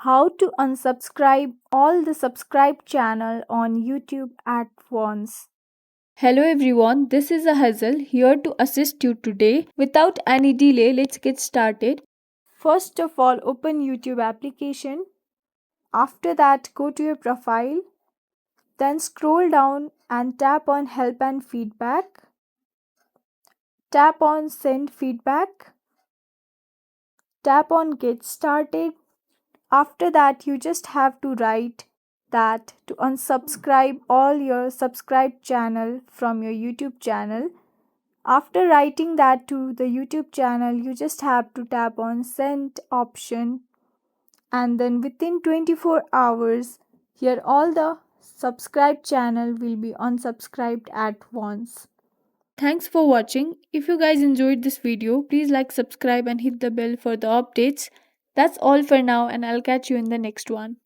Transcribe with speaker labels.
Speaker 1: how to unsubscribe all the subscribed channel on YouTube at once. Hello everyone, this is a Hazel here to assist you today. Without any delay, let's get started. First of all, open YouTube application. After that, go to your profile. Then scroll down and tap on help and feedback. Tap on send feedback. Tap on get started. After that, you just have to write that to unsubscribe all your subscribed channel from your YouTube channel. After writing that to the YouTube channel, you just have to tap on send option, and then within 24 hours, here all the subscribed channel will be unsubscribed at once. Thanks for watching. If you guys enjoyed this video, please like, subscribe and hit the bell for the updates. That's all for now, and I'll catch you in the next one.